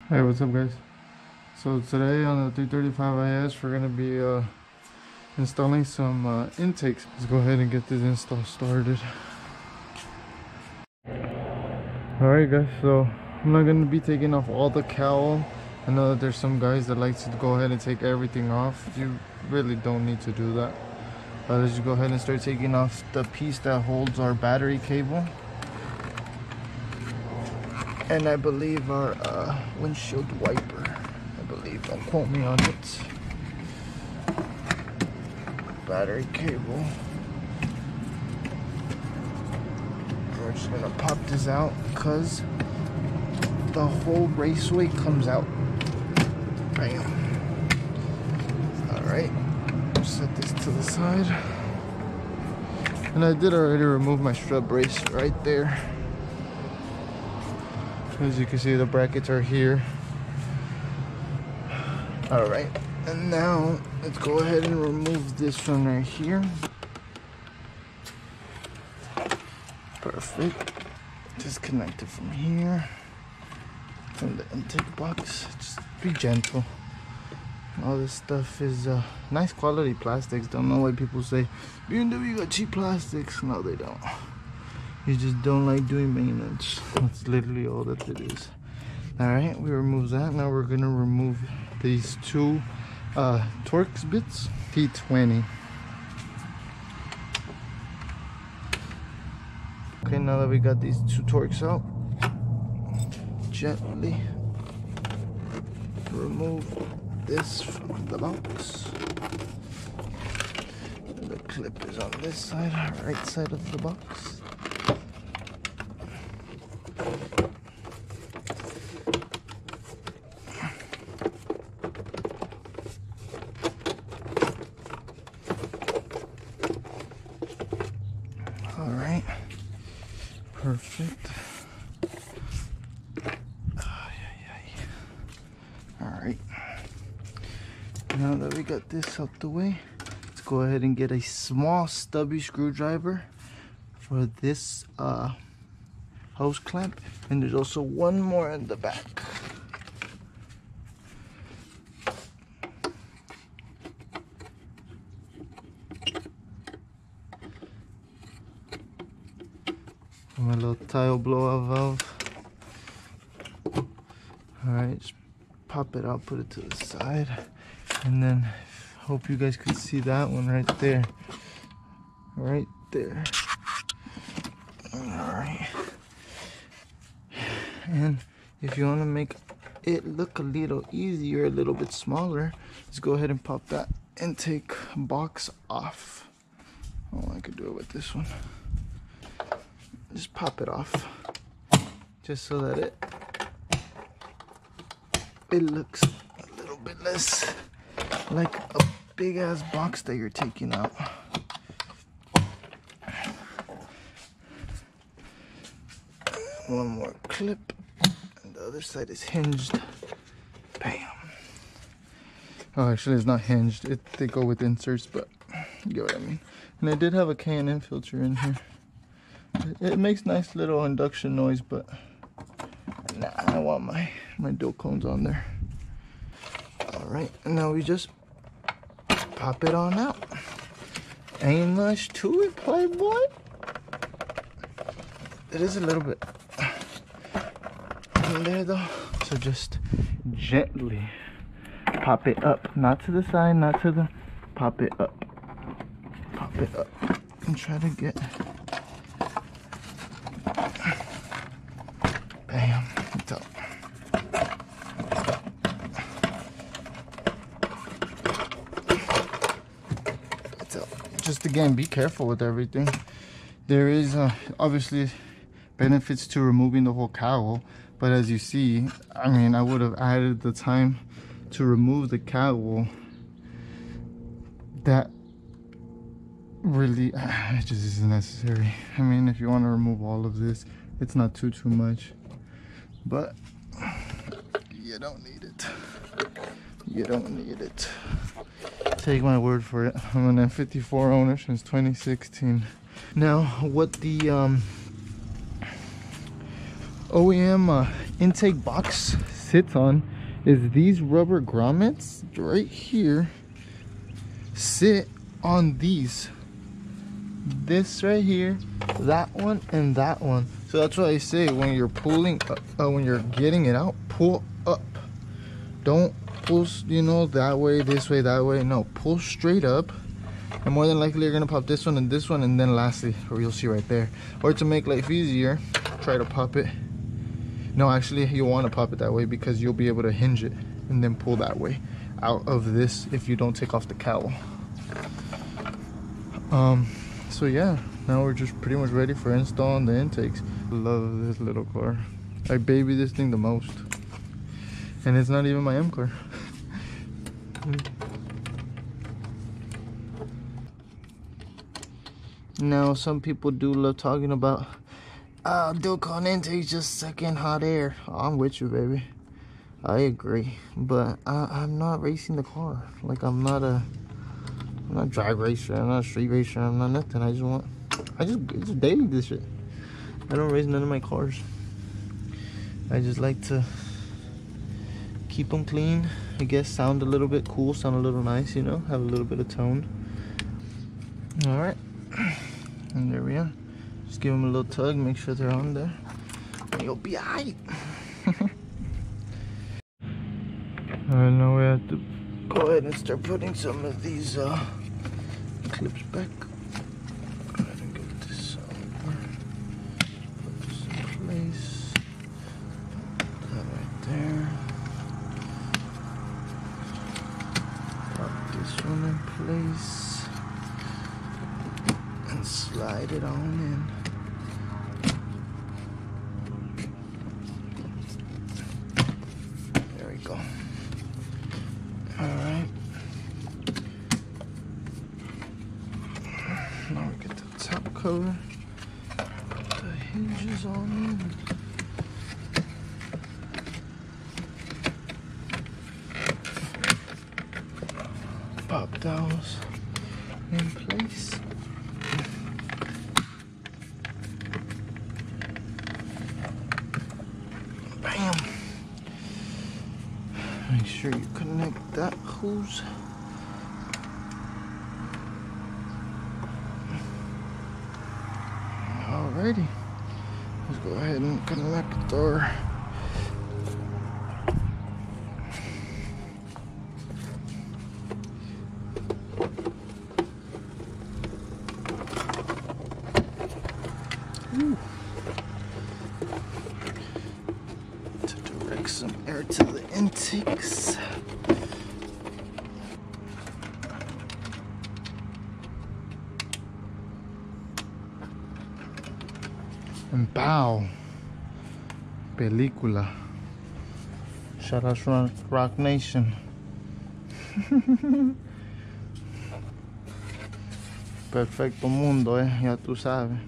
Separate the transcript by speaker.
Speaker 1: Hey, what's up, guys? So today on the 335 IS, we're gonna be installing some intakes. Let's go ahead and get this install started. Alright guys, so I'm not gonna be taking off all the cowl. I know that there's some guys that like to go ahead and take everything off. You really don't need to do that. Let's just go ahead and start taking off the piece that holds our battery cable. And I believe our windshield wiper. I believe, don't quote me on it. Battery cable. We're just gonna pop this out because the whole raceway comes out. Bam. Alright, set this to the side. And I did already remove my strut brace right there. As you can see, the brackets are here. Alright, and now let's go ahead and remove this from right here. Perfect. Disconnect it from here, from the intake box. Just be gentle. All this stuff is nice quality plastics. Don't know why people say BMW got cheap plastics. No, they don't. You just don't like doing maintenance. That's literally all that it is. Alright, we remove that. Now we're gonna remove these two Torx bits, T20. Okay, now that we got these two Torx out, gently remove this from the box. And the clip is on this side, right side of the box. Alright, perfect. Alright, now that we got this out the way, let's go ahead and get a small stubby screwdriver for this hose clamp, and there's also one more in the back. My little tile blowout valve. Alright, just pop it out, put it to the side, and then hope you guys could see that one right there. Right there. Alright. And if you want to make it look a little easier, a little bit smaller, just go ahead and pop that intake box off. Oh, I could do it with this one. Just pop it off, just so that it looks a little bit less like a big ass box that you're taking out. One more clip, and the other side is hinged. Bam. Oh, actually it's not hinged. They go with inserts, but you get what I mean. And I did have a K&N filter in here. It makes nice little induction noise, but nah, I want my dual cones on there. Alright, and now we just pop it on out. Ain't much to it, playboy. It is a little bit in there though, so just gently pop it up, not to the side, not to the, pop it up, and try to get, bam, it's up. It's up. Just again, be careful with everything. There is obviously benefits to removing the whole cowl, but as you see, I mean, I would have added the time to remove the cowl. That really it just isn't necessary. I mean, if you want to remove all of this, it's not too much, but you don't need it. You don't need it. Take my word for it. I'm an M54 owner since 2016. Now, what the OEM intake box sits on is these rubber grommets right here sit on these. This right here, that one, and that one. So that's why I say when you're pulling, when you're getting it out, pull up. Don't pull, you know, that way, this way, that way. No, pull straight up. And more than likely, you're gonna pop this one, and then lastly, or you'll see right there. Or to make life easier, try to pop it. No, actually, you want to pop it that way because you'll be able to hinge it and then pull that way out of this if you don't take off the cowl. So yeah, now we're just pretty much ready for installing the intakes. Love this little car. I baby this thing the most. And it's not even my M car. Now, some people do love talking about dual cone intakes, just sucking hot air. I'm with you, baby. I agree. But I'm not racing the car. Like, I'm not a drag racer, I'm not a street racer, I'm not nothing. I just daily this shit. I don't race none of my cars. I just like to keep them clean. I guess sound a little bit cool, sound a little nice, you know, have a little bit of tone. All right, and there we are. Just give them a little tug, make sure they're on there, and you'll be alright. Alright, now we have to go ahead and start putting some of these clips back. Go ahead and get this over. Put this in place. Put that right there. Pop this one in place. And slide it on in. There we go. Alright. Now we get the top cover. Put the hinges on in. Pop those in place. Bam. Make sure you connect that hose. Alrighty, let's go ahead and connect our to direct some air to the intakes. And bow. Película. Shout out to Rock Nation. Perfecto mundo, ya tú sabes.